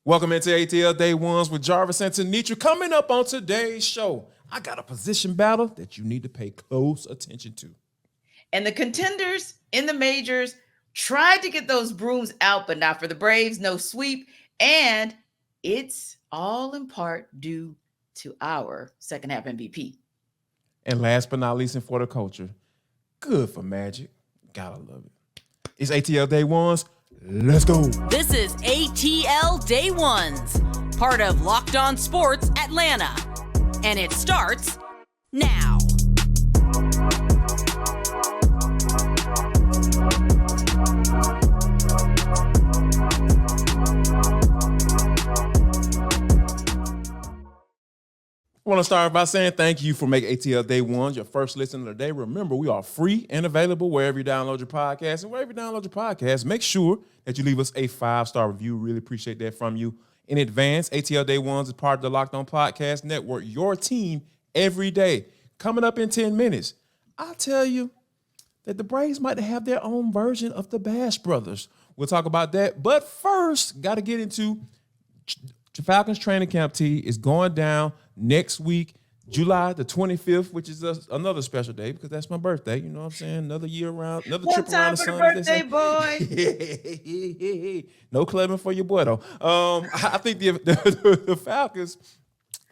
Welcome into ATL Day Ones with Jarvis and Tenitra. Coming up on today's show, I got a position battle that you need to pay close attention to. And the contenders in the majors tried to get those brooms out, but not for the Braves. No sweep. And it's all in part due to our second half MVP. And last but not least, and for the culture, good for Magic. Gotta love it. It's ATL Day Ones. Let's go. This is ATL Day Ones, part of Locked On Sports Atlanta. And it starts now. I want to start by saying thank you for making ATL Day Ones your first listen of the day. Remember, we are free and available wherever you download your podcast. And wherever you download your podcast, make sure that you leave us a 5-star review. Really appreciate that from you in advance. ATL Day Ones is part of the Locked On Podcast Network, your team every day. Coming up in 10 minutes, I'll tell you that the Braves might have their own version of the Bash Brothers. We'll talk about that. But first, got to get into the Falcons training camp. T is going down next week, July the 25th, which is another special day because that's my birthday. You know what I'm saying? Another year around, another trip around the sun. Birthday boy. No clubbing for your boy though. I think the Falcons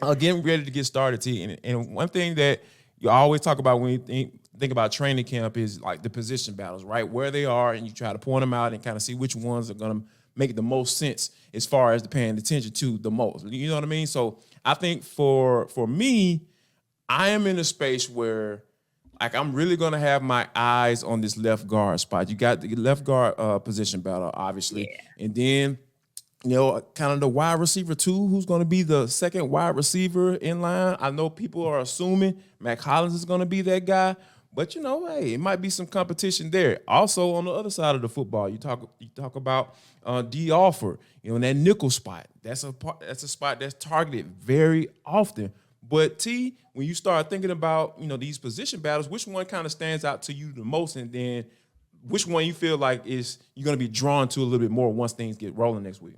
are getting ready to get started. T, and one thing that you always talk about when you think about training camp is like the position battles, right? Where they are, and you try to point them out and kind of see which ones are going to make the most sense as far as paying attention to the most. You know what I mean? So I think for me, I am in a space where like I'm really going to have my eyes on this left guard spot. You got the left guard position battle, obviously. Yeah. And then, you know, kind of the wide receiver too, who's going to be the second wide receiver in line. I know people are assuming Mack Hollins is going to be that guy. But, you know, hey, it might be some competition there. Also, on the other side of the football, you talk about D. Offer, you know, in that nickel spot. That's a spot that's targeted very often. But, T, when you start thinking about, you know, these position battles, which one kind of stands out to you the most? And then which one you feel like is you're going to be drawn to a little bit more once things get rolling next week?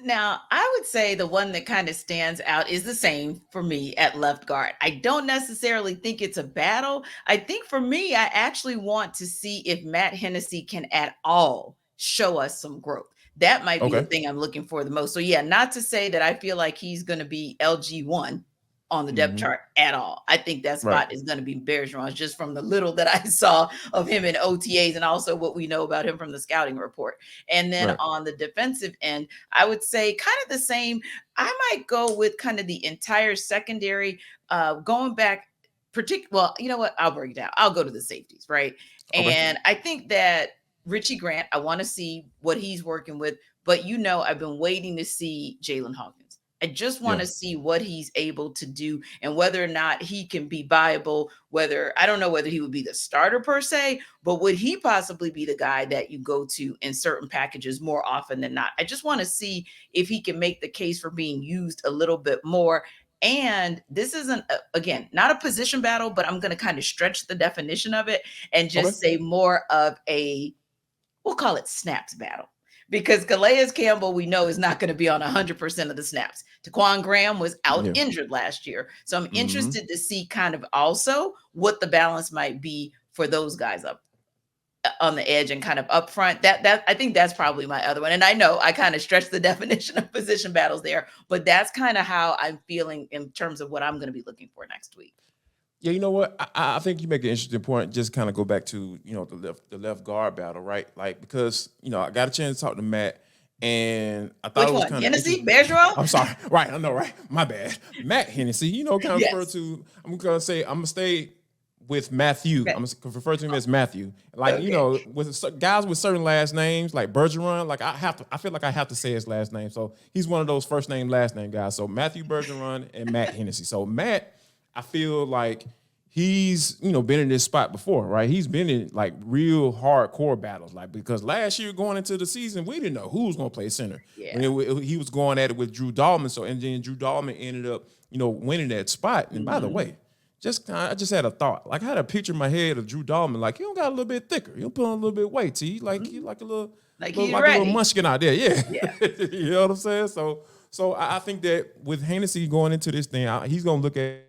Now, I would say the one that kind of stands out is the same for me at left guard. I don't necessarily think it's a battle. I think for me, I actually want to see if Matt Hennessy can at all show us some growth. That might be the thing I'm looking for the most. So, yeah, not to say that I feel like he's going to be LG1 on the depth chart at all. I think that spot is going to be Bergeron just from the little that I saw of him in OTAs and also what we know about him from the scouting report. And then on the defensive end, I would say kind of the same. I might go with kind of the entire secondary going back. Well, you know what? I'll break it down. I'll go to the safeties, right? And I think that Richie Grant, I want to see what he's working with. But, you know, I've been waiting to see Jalen Hawkins. I just want to see what he's able to do and whether or not he can be viable, I don't know whether he would be the starter per se, but would he possibly be the guy that you go to in certain packages more often than not? I just want to see if he can make the case for being used a little bit more. And this isn't, again, not a position battle, but I'm going to kind of stretch the definition of it and just say more of we'll call it snaps battle. Because Calais Campbell, we know, is not going to be on 100% of the snaps. Taquan Graham was out injured last year. So I'm interested to see kind of also what the balance might be for those guys up on the edge and kind of up front. That I think that's probably my other one. And I know I kind of stretched the definition of position battles there, but that's kind of how I'm feeling in terms of what I'm going to be looking for next week. Yeah, you know what? I think you make an interesting point. Just kind of go back to, you know, the left guard battle, right? Like, because, you know, I got a chance to talk to Matt, and I thought it was kind of Hennessy, Bergeron? I'm sorry. Right, I know, right? My bad. Matt Hennessy, you know, kind of refer to, I'm going to stay with Matthew. I'm going to refer to him as Matthew. Like, you know, with guys with certain last names, like Bergeron, like I feel like I have to say his last name. So he's one of those first name, last name guys. So Matthew Bergeron and Matt Hennessy. So Matt, I feel like he's, you know, been in this spot before, right? He's been in like real hardcore battles, like because last year going into the season, we didn't know who was going to play center. Yeah. He was going at it with Drew Dahlman. So, and then Drew Dahlman ended up, you know, winning that spot. And by the way, I just had a thought. Like I had a picture in my head of Drew Dahlman. Like he don't got a little bit thicker. He'll put on a little bit of weight. He like a little Like look he's like ready. a little munchkin out there. Yeah. Yeah. You know what I'm saying? So I think that with Hennessy going into this thing, he's going to look at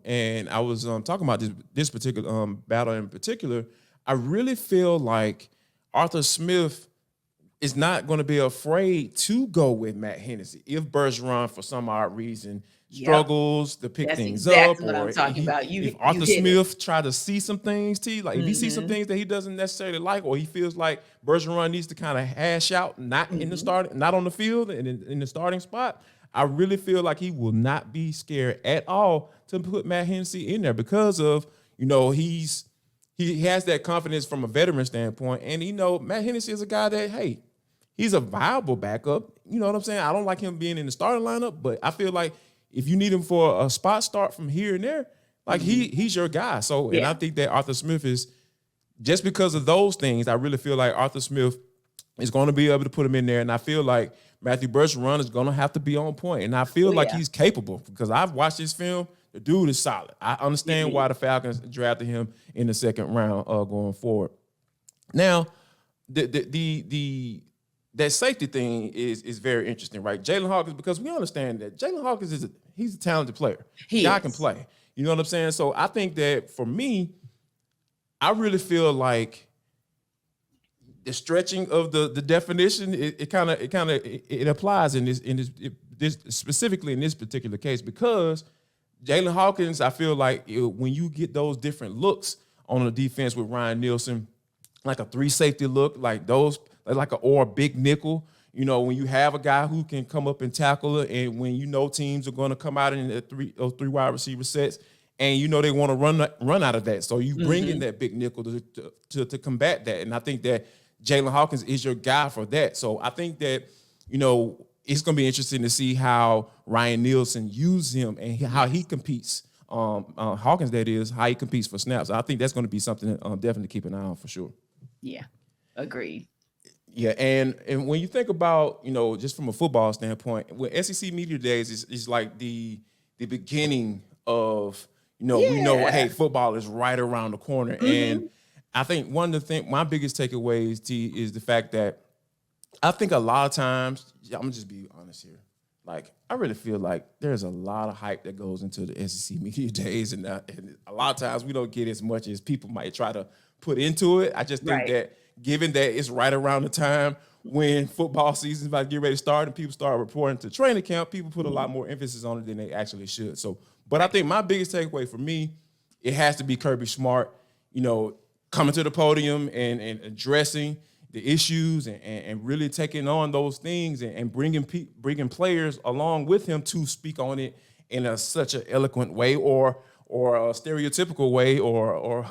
and I was talking about this particular battle in particular. I really feel like Arthur Smith is not going to be afraid to go with Matt Hennessy if Bergeron, for some odd reason, struggles to pick things up, what I'm talking about. If Arthur Smith try to see some things, like if he sees some things that he doesn't necessarily like, or he feels like Bergeron needs to kind of hash out, not in the start, not on the field, and in the starting spot, I really feel like he will not be scared at all to put Matt Hennessy in there because of, he has that confidence from a veteran standpoint, and Matt Hennessy is a guy that, hey, he's a viable backup. You know what I'm saying? I don't like him being in the starting lineup, but I feel like if you need him for a spot start from here and there, like he's your guy. So, and I think that Arthur Smith is, just because of those things, I really feel like Arthur Smith is going to be able to put him in there. And I feel like Matthew Bergeron is going to have to be on point. And I feel like he's capable because I've watched this film. The dude is solid. I understand why the Falcons drafted him in the second round going forward. Now, that safety thing is very interesting, right? Jalen Hawkins, because we understand that Jalen Hawkins he's a talented player. Guy can play. You know what I'm saying? So I think that for me, I really feel like the stretching of the definition, it applies in this specifically in this particular case, because Jalen Hawkins, I feel like when you get those different looks on the defense with Ryan Nielsen, like a 3 safety look, like those, or a big nickel, when you have a guy who can come up and tackle it, and when teams are going to come out in those 3 wide receiver sets, and they want to run out of that, so you bring in that big nickel to combat that, and I think that Jalen Hawkins is your guy for that. So I think that it's going to be interesting to see how Ryan Nielsen uses him and how he competes. Hawkins, that is, how he competes for snaps. I think that's going to be something definitely to keep an eye on for sure. Yeah, agreed. Yeah, and when you think about, just from a football standpoint, when SEC Media Days is like the beginning of, we know, hey, football is right around the corner. And I think one of the things, my biggest takeaways, T, is the fact that I think a lot of times, I'm going to just be honest here, like, I really feel like there's a lot of hype that goes into the SEC Media Days, and a lot of times we don't get as much as people might try to put into it. I just think that given that it's right around the time when football season is about to get ready to start and people start reporting to training camp, people put a lot more emphasis on it than they actually should. So, but I think my biggest takeaway for me, it has to be Kirby Smart, coming to the podium and addressing the issues and really taking on those things and bringing players along with him to speak on it in such an eloquent way or a stereotypical way or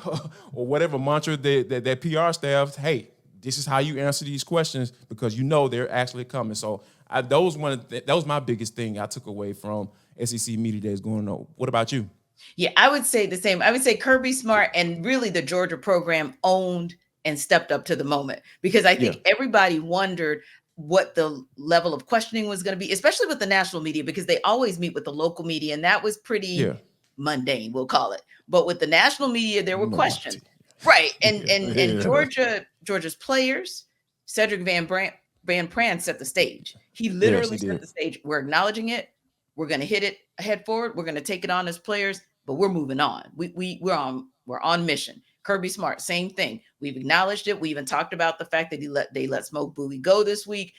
whatever mantra that PR staff, hey, this is how you answer these questions because they're actually coming. So that was my biggest thing I took away from SEC Media Days going on. What about you? Yeah, I would say the same. I would say Kirby Smart and really the Georgia program owned and stepped up to the moment, because I think everybody wondered what the level of questioning was going to be, especially with the national media, because they always meet with the local media, and that was pretty mundane, we'll call it. But with the national media, there were questions. Right. And Georgia's players, Cedric Van Pran set the stage. He literally set the stage. We're acknowledging it. We're going to hit it head forward. We're going to take it on as players, but we're moving on. We're on mission. Kirby Smart, same thing. We've acknowledged it. We even talked about the fact that they let Smoke Bowie go this week.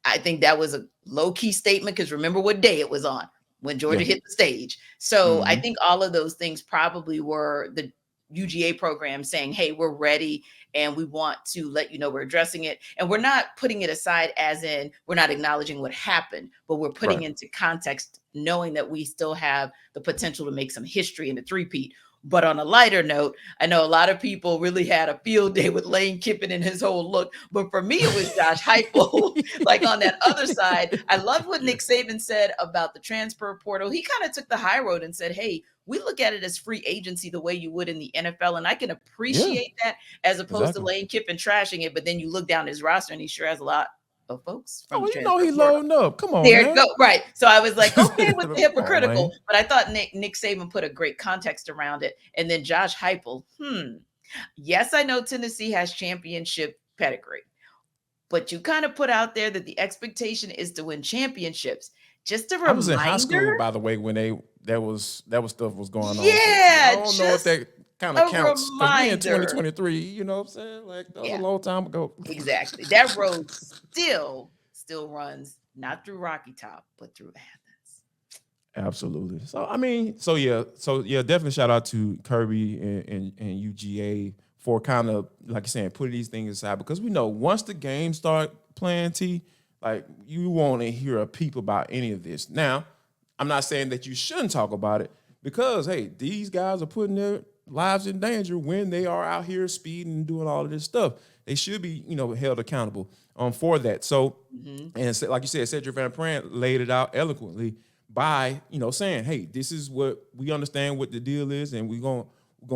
I think that was a low-key statement because remember what day it was on when Georgia hit the stage. So I think all of those things probably were the UGA program saying, hey, we're ready and we want to let you know we're addressing it. And we're not putting it aside as in we're not acknowledging what happened, but we're putting into context, knowing that we still have the potential to make some history in the three-peat. But on a lighter note, I know a lot of people really had a field day with Lane Kiffin and his whole look. But for me, it was Josh Heupel. Like on that other side, I love what Nick Saban said about the transfer portal. He kind of took the high road and said, hey, we look at it as free agency the way you would in the NFL. And I can appreciate that as opposed to Lane Kiffin trashing it. But then you look down his roster and he sure has a lot of folks. From he loading up. Come on, there man. You go. Right. So I was like, okay, with the hypocritical, but I thought Nick Saban put a great context around it. And then Josh Heupel, Yes, I know Tennessee has championship pedigree, but you kind of put out there that the expectation is to win championships. Just a I was in high reminder. school, by the way, when that was stuff was going on. So I Yeah, don't know if just that kind of a counts because we in reminder. 2023. You know what I'm saying? Like that was a Yeah, long time ago. exactly. That road still runs not through Rocky Top, but through Athens. Absolutely. So I mean, so yeah, definitely shout out to Kirby and UGA for kind of like you're saying, putting these things aside because we know once the game start playing, like you want to hear a peep about any of this. Now, I'm not saying that you shouldn't talk about it because hey, these guys are putting their lives in danger when they are out here speeding and doing all of this stuff. They should be, held accountable for that. So, and like you said, Cedric Van Pran laid it out eloquently by, saying, hey, this is what we understand what the deal is, and we're gonna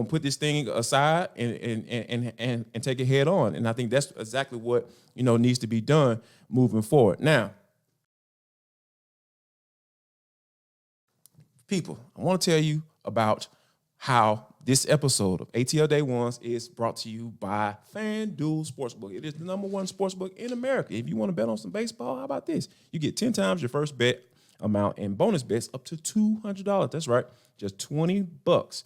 put this thing aside and take it head on. And I think that's exactly what needs to be done moving forward. Now, people, I want to tell you about how this episode of ATL Day Ones is brought to you by FanDuel Sportsbook. It is the number one sportsbook in America. If you want to bet on some baseball, how about this? You get 10 times your first bet amount and bonus bets up to $200. That's right, just $20.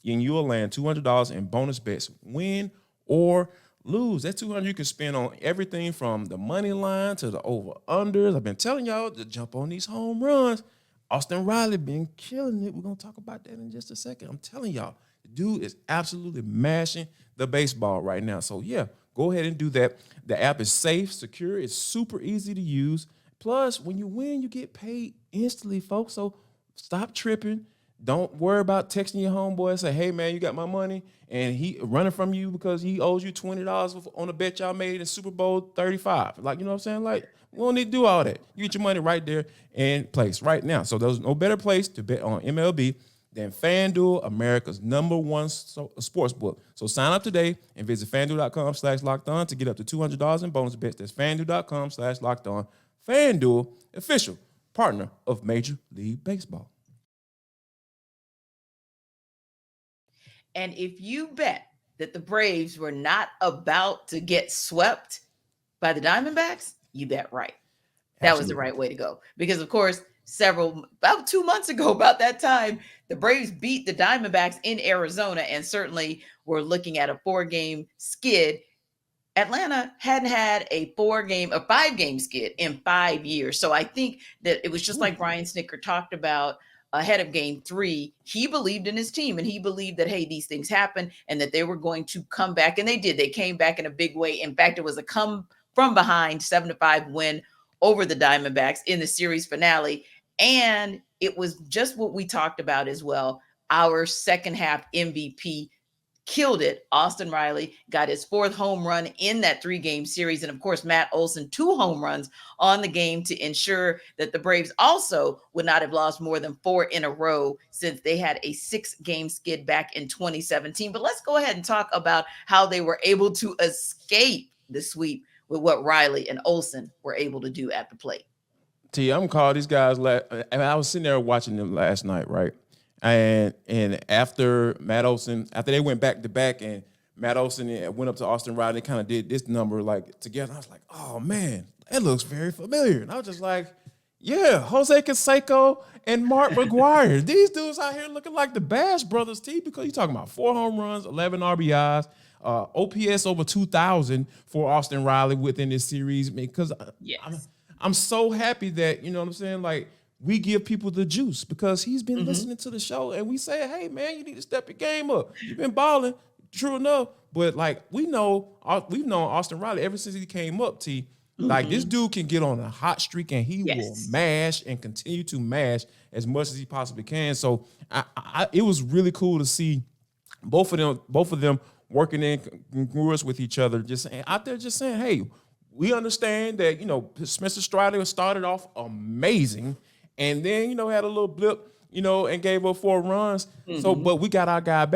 And you will land $200 in bonus bets, win or lose. That $200 you can spend on everything from the money line to the over-unders. I've been telling y'all to jump on these home runs. Austin Riley been killing it. We're going to talk about that in just a second. I'm telling y'all, the dude is absolutely mashing the baseball right now. So, yeah, go ahead and do that. The app is safe, secure. It's super easy to use. Plus, when you win, you get paid instantly, folks. So stop tripping. Don't worry about texting your homeboy and say, hey, man, you got my money, and he running from you because he owes you $20 on a bet y'all made in Super Bowl 35. Like, you know what I'm saying? Like, we don't need to do all that. You get your money right there in place right now. So there's no better place to bet on MLB than FanDuel, America's number one sports book. So sign up today and visit FanDuel.com/lockedon to get up to $200 in bonus bets. That's FanDuel.com/lockedon. FanDuel, official partner of Major League Baseball. And if you bet that the Braves were not about to get swept by the Diamondbacks, you bet right. That was the right way to go. Because, of course, about 2 months ago, about that time, the Braves beat the Diamondbacks in Arizona and certainly were looking at a 4-game skid. Atlanta hadn't had a 5-game skid in 5 years. So I think that it was just like Brian Snitker talked about ahead of game 3. He believed in his team and he believed that, hey, these things happen and that they were going to come back. And they did. They came back in a big way. In fact, it was a come from behind 7-5 win over the Diamondbacks in the series finale. And it was just what we talked about as well. Our second half MVP killed it. Austin Riley got his 4th home run in that 3-game series. And of course, Matt Olson, 2 home runs on the game to ensure that the Braves also would not have lost more than 4 in a row since they had a 6-game skid back in 2017. But let's go ahead and talk about how they were able to escape the sweep with what Riley and Olson were able to do at the plate. I'm gonna call these guys. I was sitting there watching them last night, right? And after Matt Olson, after they went back to back, and Matt Olson went up to Austin Riley, kind of did this number like together. I was like, oh man, that looks very familiar. And I was just like, yeah, Jose Canseco and Mark McGwire. These dudes out here looking like the Bash Brothers, because you're talking about 4 home runs, 11 RBIs. OPS over 2,000 for Austin Riley within this series. Because yes. I'm so happy that, you know what I'm saying, like, we give people the juice because he's been listening to the show and we say, hey, man, you need to step your game up. You've been balling, true enough. But, like, we've known Austin Riley ever since he came up, Like, this dude can get on a hot streak and he will mash and continue to mash as much as he possibly can. So, it was really cool to see both of them working in congruence with each other, just out there just saying, hey, we understand that, Spencer Strider started off amazing and then, had a little blip, and gave up 4 runs. So, but we got our guys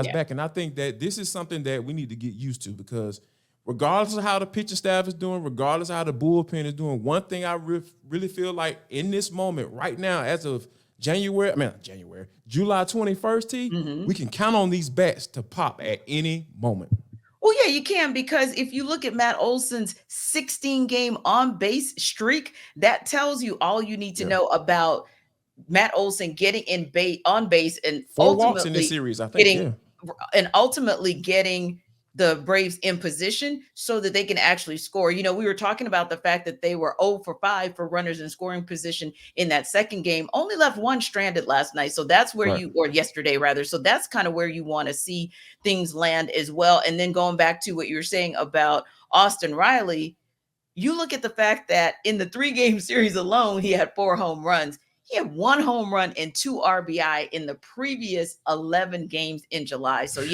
back. And I think that this is something that we need to get used to because regardless of how the pitching staff is doing, regardless of how the bullpen is doing, one thing I really feel like in this moment right now, as of July 21st, T, we can count on these bats to pop at any moment. Well, yeah, you can, because if you look at Matt Olson's 16-game on-base streak, that tells you all you need to know about Matt Olson getting on base and 4 walks in this series, I think. Ultimately getting the Braves in position so that they can actually score. We were talking about the fact that they were 0 for 5 for runners in scoring position in that second game, only left one stranded last night. So that's where or yesterday rather. So that's kind of where you want to see things land as well. And then going back to what you were saying about Austin Riley, you look at the fact that in the 3-game series alone, he had 4 home runs. He had 1 home run and 2 RBI in the previous 11 games in July. So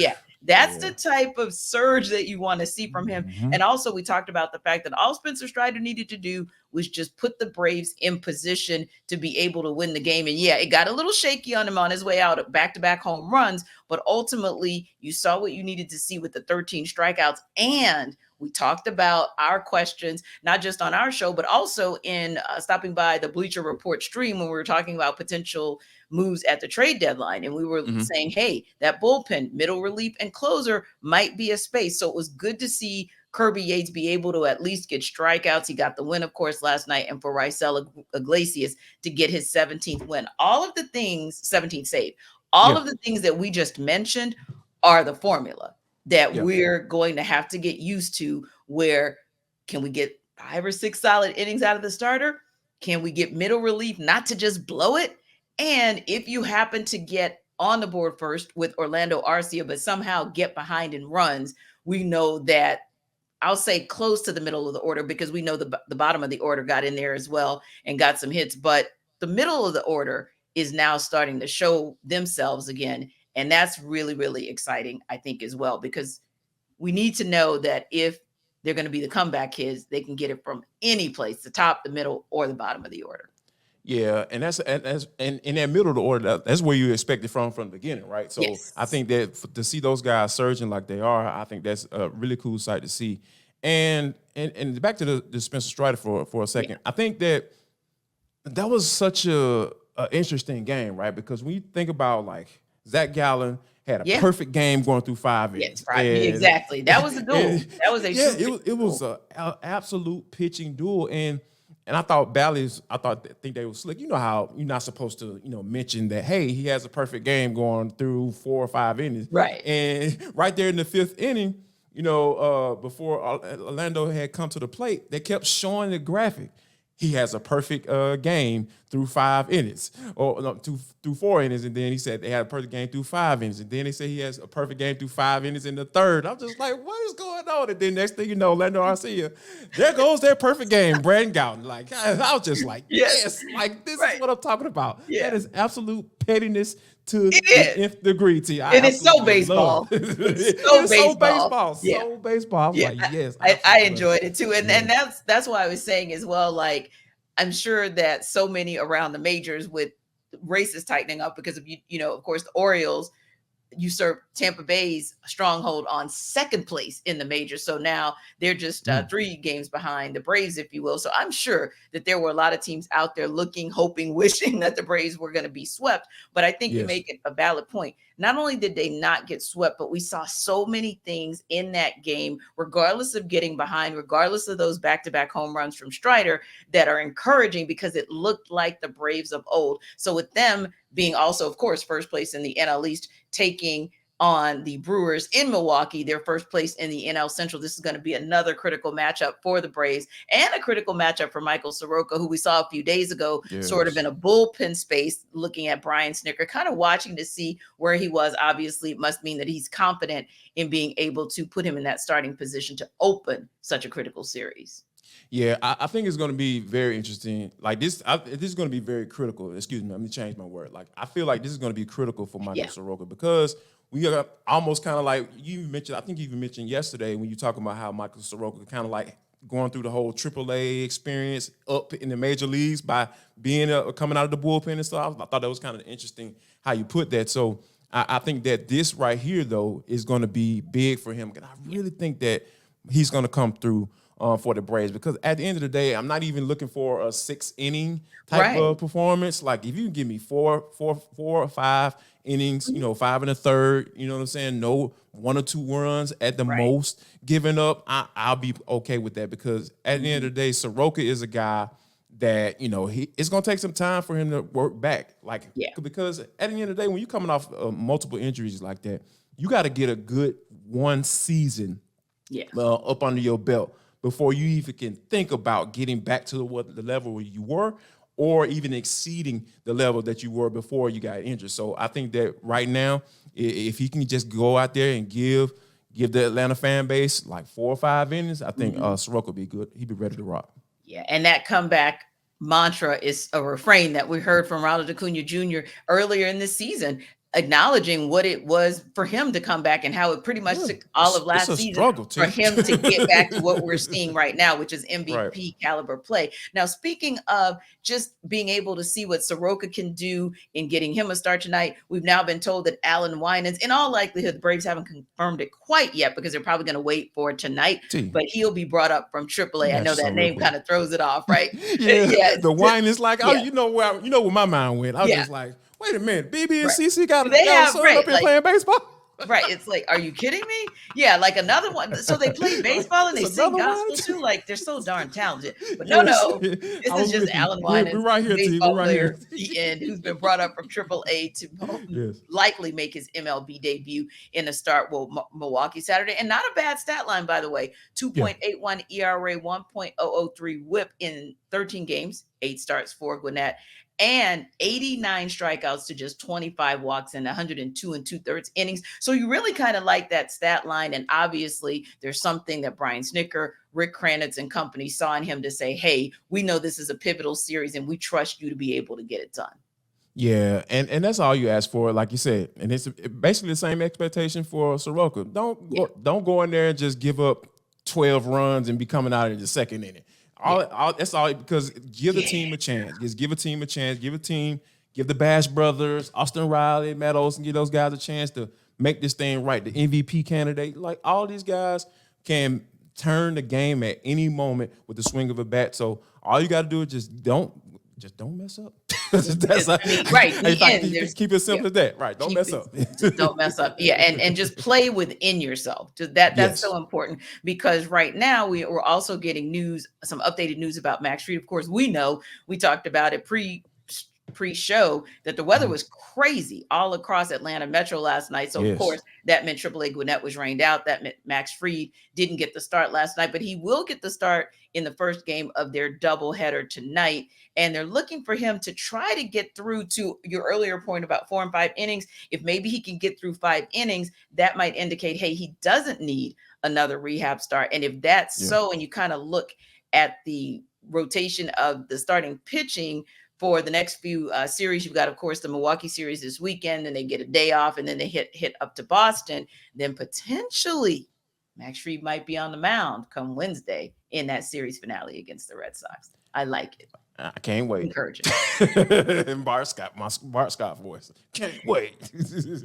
that's the type of surge that you want to see from him. And also we talked about the fact that all Spencer Strider needed to do was just put the Braves in position to be able to win the game. And it got a little shaky on him on his way out, back-to-back home runs, but ultimately you saw what you needed to see with the 13 strikeouts. And we talked about our questions, not just on our show, but also in stopping by the Bleacher Report stream when we were talking about potential moves at the trade deadline. And we were saying, hey, that bullpen, middle relief, and closer might be a space. So it was good to see Kirby Yates be able to at least get strikeouts. He got the win, of course, last night, and for Raisel Iglesias to get his 17th win. 17th save. All of the things that we just mentioned are the formula that we're going to have to get used to, where can we get 5 or 6 solid innings out of the starter? Can we get middle relief not to just blow it? And if you happen to get on the board first with Orlando Arcia, but somehow get behind in runs, we know that I'll say close to the middle of the order, because we know the bottom of the order got in there as well and got some hits. But the middle of the order is now starting to show themselves again. And that's really, really exciting, I think, as well, because we need to know that if they're going to be the comeback kids, they can get it from any place, the top, the middle, or the bottom of the order. Yeah, and that's in that middle of the order, that's where you expect it from the beginning, right? So I think that to see those guys surging like they are, I think that's a really cool sight to see. And back to the Spencer Strider for a second, I think that was such a interesting game, right? Because when you think about, like, Zach Gallen had a perfect game going through 5 innings. Yes, right. Exactly. That was a duel. That was it was an absolute pitching duel. And I thought think they were slick. You know how you're not supposed to, mention that, hey, he has a perfect game going through 4 or 5 innings. Right. And right there in the 5th inning, before Orlando had come to the plate, they kept showing the graphic. He has a perfect game through 5 innings, or no, through 4 innings, and then he said they had a perfect game through 5 innings, and then they say he has a perfect game through 5 innings in the 3rd. I'm just like, what is going on? And then next thing you know, Orlando Arcia, there goes their perfect game, Brandon Gowton. Like, I was just like, yes, like this is what I'm talking about. Yeah. That is absolute pettiness to the nth degree, T. And it's so baseball. It's so baseball. So baseball. I was like, yes. I enjoyed it too. And that's why I was saying as well, like, I'm sure that so many around the majors with races tightening up because of, of course, the Orioles usurped Tampa Bay's stronghold on 2nd place in the major. So now they're just 3 games behind the Braves, if you will. So I'm sure that there were a lot of teams out there looking, hoping, wishing that the Braves were going to be swept. But I think you make it a valid point. Not only did they not get swept, but we saw so many things in that game, regardless of getting behind, regardless of those back-to-back home runs from Strider, that are encouraging because it looked like the Braves of old. So with them being also, of course, first place in the NL East, taking on the Brewers in Milwaukee, their first place in the NL Central. This is going to be another critical matchup for the Braves and a critical matchup for Michael Soroka, who we saw a few days ago, sort of in a bullpen space, looking at Brian Snitker, kind of watching to see where he was. Obviously, it must mean that he's confident in being able to put him in that starting position to open such a critical series. Yeah, I think it's going to be very interesting. Like this is going to be very critical. Excuse me, let me change my word. Like, I feel like this is going to be critical for Michael Soroka, because we are almost kind of like you mentioned. I think you even mentioned yesterday when you talking about how Michael Soroka kind of like going through the whole AAA experience up in the major leagues by being coming out of the bullpen and stuff. I thought that was kind of interesting how you put that. So I think that this right here though is going to be big for him, and I really think that he's going to come through for the Braves, because at the end of the day, I'm not even looking for a 6-inning type of performance. Like if you can give me four or five innings, 5 1/3, you know what I'm saying? No 1 or 2 runs at the most giving up, I'll be okay with that, because at the end of the day, Soroka is a guy that, it's going to take some time for him to work back. Because at the end of the day, when you're coming off multiple injuries like that, you got to get a good one season up under your belt before you even can think about getting back to the level where you were, or even exceeding the level that you were before you got injured. So I think that right now, if he can just go out there and give the Atlanta fan base like 4 or 5 innings, I think Soroka will be good. He'd be ready to rock. Yeah, and that comeback mantra is a refrain that we heard from Ronald Acuna Jr. earlier in this season, acknowledging what it was for him to come back and how it pretty much took all of last season for him to get back to what we're seeing right now, which is MVP caliber play. Now, speaking of just being able to see what Soroka can do in getting him a start tonight, we've now been told that Alan Winans, in all likelihood, the Braves haven't confirmed it quite yet because they're probably going to wait for tonight, but he'll be brought up from AAA. I know that name kind of throws it off, right? The Winans, like, you know where my mind went. I was just like, wait a minute, BB and CC got a son up here playing baseball? Right. It's like, are you kidding me? Yeah, like another one. So they play baseball and they sing gospel too. Like, they're so darn talented. But no. This is just Alan Winans, we're right here, baseball player, who's been brought up from AAA to likely make his MLB debut in a start with Milwaukee Saturday. And not a bad stat line, by the way. 2.81 ERA, 1.003 WHIP in 13 games, 8 starts for Gwinnett, and 89 strikeouts to just 25 walks and 102 2/3 innings. So you really kind of like that stat line. And obviously there's something that Brian Snicker, Rick Kranitz and company saw in him to say, hey, we know this is a pivotal series and we trust you to be able to get it done. Yeah, and that's all you ask for, like you said. And it's basically the same expectation for Soroka. Don't go in there and just give up 12 runs and be coming out in the second inning. That's all, because give the team a chance. Just give a team a chance. Give the Bash brothers, Austin Riley, Matt Olson, give those guys a chance to make this thing right. The MVP candidate, like all these guys can turn the game at any moment with the swing of a bat. So all you got to do is just don't mess up. Keep it simple as that. Right. Don't mess up. Don't mess up. Yeah. And just play within yourself. That's so important, because right now we're also getting some updated news about Max Fried. Of course, we talked about it pre-show that the weather was crazy all across Atlanta Metro last night. So of course that meant AAA Gwinnett was rained out. That meant Max Fried didn't get the start last night, but he will get the start in the first game of their doubleheader tonight. And they're looking for him to try to get through, to your earlier point about 4 and 5 innings. If maybe he can get through 5 innings, that might indicate, hey, he doesn't need another rehab start. And if that's so, and you kind of look at the rotation of the starting pitching for the next few series, you've got, of course, the Milwaukee series this weekend, and they get a day off, and then they hit up to Boston. Then potentially Max Fried might be on the mound come Wednesday in that series finale against the Red Sox. I like it. I can't wait. Encouraging. And Bart Scott voice. Can't wait.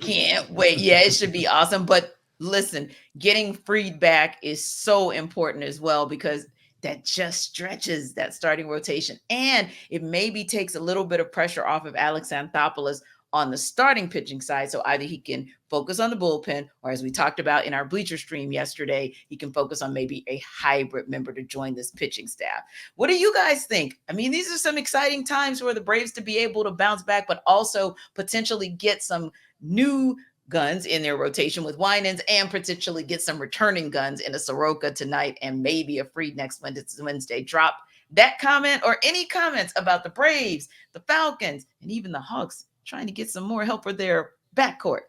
Can't wait. Yeah, it should be awesome. But listen, getting Fried back is so important as well, because that just stretches that starting rotation. And it maybe takes a little bit of pressure off of Alex Anthopoulos on the starting pitching side. So either he can focus on the bullpen, or as we talked about in our Bleacher Stream yesterday, he can focus on maybe a hybrid member to join this pitching staff. What do you guys think? I mean, these are some exciting times for the Braves to be able to bounce back, but also potentially get some new guns in their rotation with Winans, and potentially get some returning guns in a Soroka tonight and maybe a Fried next Wednesday. Drop that comment or any comments about the Braves, the Falcons, and even the Hawks trying to get some more help for their backcourt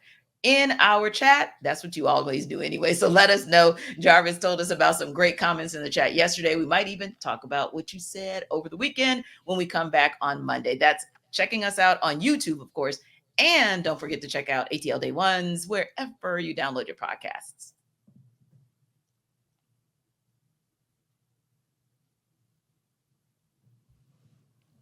in our chat. That's what you always do anyway. So let us know. Jarvis told us about some great comments in the chat yesterday. We might even talk about what you said over the weekend when we come back on Monday. That's checking us out on YouTube, of course. And don't forget to check out ATL Day Ones wherever you download your podcasts.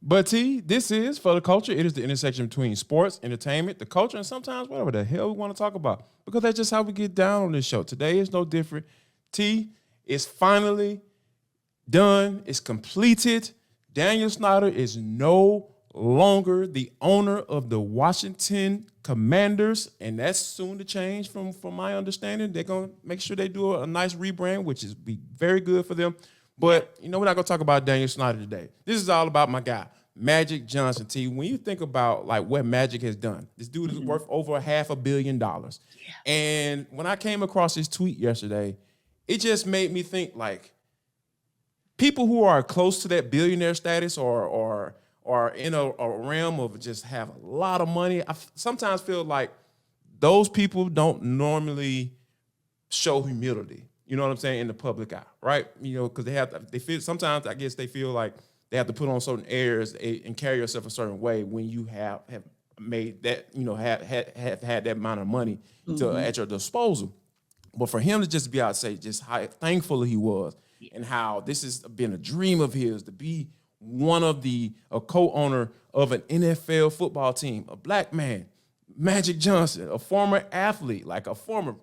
But this is For the Culture. It is the intersection between sports, entertainment, the culture, and sometimes whatever the hell we want to talk about, because that's just how we get down on this show. Today is no different. It's finally done. It's completed. Daniel Snyder is no longer the owner of the Washington Commanders, and that's soon to change from my understanding. They're going to make sure they do a nice rebrand, which is be very good for them. But, we're not going to talk about Daniel Snyder today. This is all about my guy, Magic Johnson. T, when you think about, like, what Magic has done, this dude is worth over $500 million. Yeah. And when I came across his tweet yesterday, it just made me think, like, people who are close to that billionaire status or in a realm of just have a lot of money, I sometimes feel like those people don't normally show humility. You know what I'm saying? In the public eye, right? Because they feel sometimes, I guess they feel like they have to put on certain airs and carry yourself a certain way when you have made that, have had that amount of money at your disposal. But for him to just be out and say just how thankful he was and how this has been a dream of his to be one of a co-owner of an NFL football team, a black man, Magic Johnson, a former athlete, like a former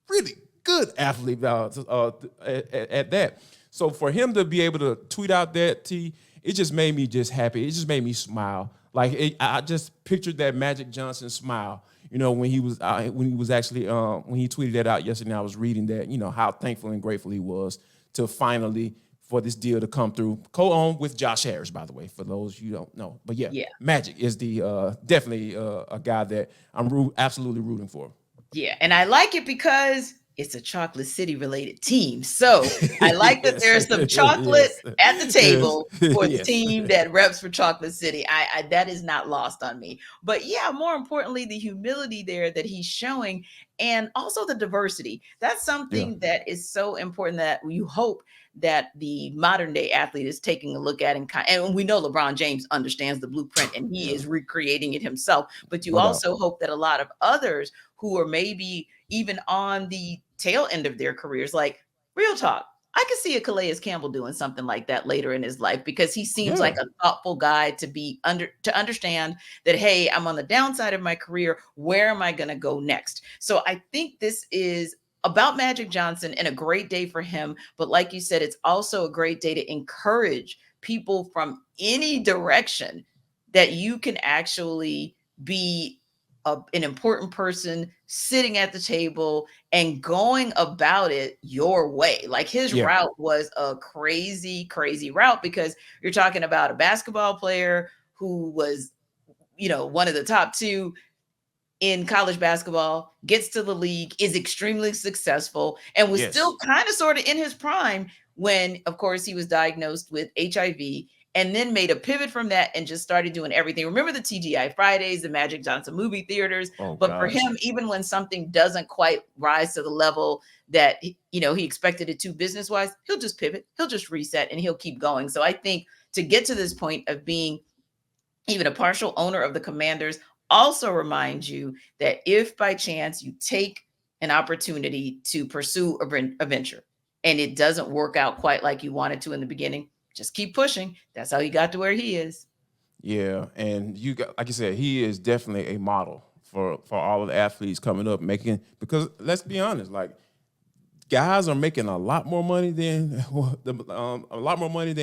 really good athlete at that. So for him to be able to tweet out that, it just made me just happy. It just made me smile. Like I just pictured that Magic Johnson smile. When he was actually when he tweeted that out yesterday, I was reading that. How thankful and grateful he was to finally for this deal to come through. Co-owned with Josh Harris, by the way, for those you don't know. But yeah. Magic is the definitely a guy that I'm absolutely rooting for. Yeah, and I like it because it's a Chocolate City related team. So I like that there's some chocolate at the table for the team that reps for Chocolate City. I that is not lost on me. But yeah, more importantly, the humility there that he's showing and also the diversity. That's something that is so important that you hope that the modern day athlete is taking a look at and we know LeBron James understands the blueprint and he is recreating it himself. But you also hope that a lot of others who are maybe even on the tail end of their careers, like real talk, I could see a Calais Campbell doing something like that later in his life because he seems like a thoughtful guy to understand that, hey, I'm on the downside of my career. Where am I going to go next? So I think this is about Magic Johnson and a great day for him. But like you said, it's also a great day to encourage people from any direction that you can actually be an important person sitting at the table and going about it your way. Like his route was a crazy, crazy route because you're talking about a basketball player who was, one of the top two in college basketball, gets to the league, is extremely successful, and was still kind of sort of in his prime when, of course, he was diagnosed with HIV and then made a pivot from that and just started doing everything. Remember the TGI Fridays, the Magic Johnson movie theaters. For him, even when something doesn't quite rise to the level that, he expected it to business-wise, he'll just pivot, he'll just reset, and he'll keep going. So I think to get to this point of being even a partial owner of the Commanders also reminds you that if by chance you take an opportunity to pursue a venture and it doesn't work out quite like you wanted to in the beginning, just keep pushing. That's how he got to where he is. Yeah, and like you said, he is definitely a model for all of the athletes coming up, because let's be honest, like guys are making a lot more money than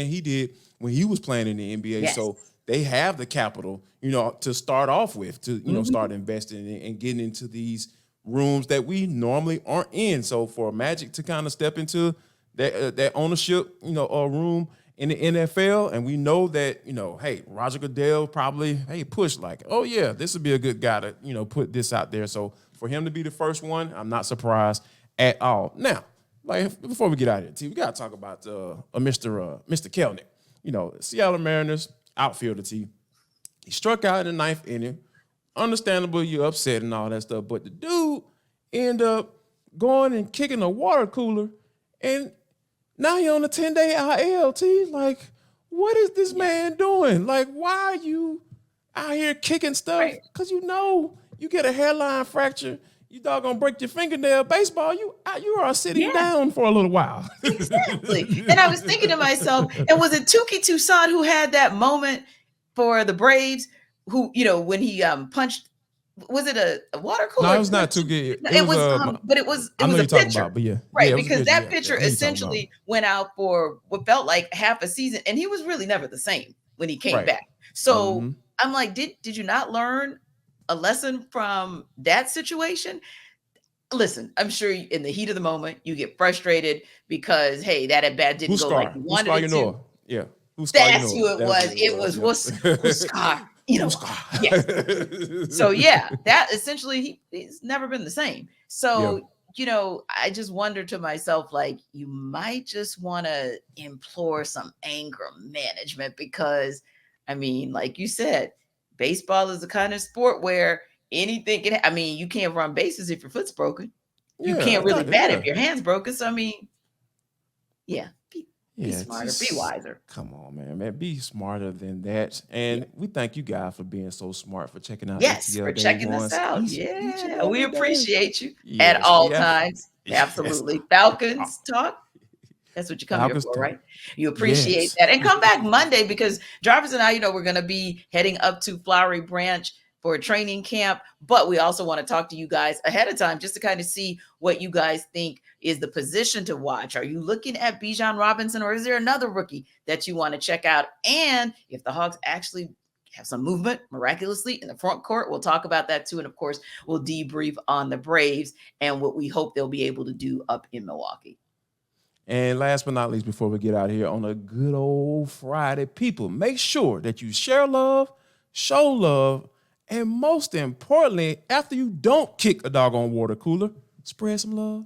he did when he was playing in the NBA. Yes. So they have the capital, to start off with, to start investing and getting into these rooms that we normally aren't in. So for Magic to kind of step into that ownership, room in the NFL, and we know that, hey, Roger Goodell probably, push like, oh yeah, this would be a good guy to, put this out there. So for him to be the first one, I'm not surprised at all. Now, like before we get out of here, we got to talk about Mr. Kelnick, Seattle Mariners outfielder. He struck out in the ninth inning. Understandable, you're upset and all that stuff, but the dude ended up going and kicking a water cooler, and now he on a 10-day IL. Like, what is this man doing? Like, why are you out here kicking stuff? Because you get a hairline fracture, you doggone break your fingernail. Baseball, you are sitting down for a little while. Exactly. And I was thinking to myself, and was it Touki Toussaint who had that moment for the Braves, who, when he punched Was it a water cooler? No, it was not too good. It was, but it was I know a you're talking pitcher. about, but yeah. Right, Yeah, it was a because pitcher, that pitcher I know you're talking essentially went out for what felt like half a season, and he was really never the same when he came Right. back. So I'm like, did you not learn a lesson from that situation? Listen, I'm sure in the heat of the moment, you get frustrated because, hey, that at bat didn't go like you wanted it to. Yeah. That's who it was. It was Huskar. You know, yes. So yeah, that essentially he's never been the same. So I just wonder to myself, like, you might just want to implore some anger management because, I mean, like you said, baseball is the kind of sport where anything can. I mean, you can't run bases if your foot's broken. You can't really bat if your hand's broken. So I mean, be smarter, be wiser. Come on, man. Be smarter than that. And we thank you guys for being so smart, for checking out. Yes, ATL for Day checking Ones. us out. Yeah, we appreciate you Yes, at all times. Absolutely. Falcons talk. That's what you come Falcons here for, talk. right? You appreciate that. And come back Monday because Jarvis and I, we're going to be heading up to Flowery Branch for a training camp, but we also want to talk to you guys ahead of time just to kind of see what you guys think is the position to watch. Are you looking at Bijan Robinson, or is there another rookie that you want to check out? And if the Hawks actually have some movement miraculously in the front court, we'll talk about that too. And of course, we'll debrief on the Braves and what we hope they'll be able to do up in Milwaukee. And last but not least, before we get out of here on a good old Friday, people, make sure that you share love, show love, and most importantly, after you don't kick a doggone water cooler, spread some love.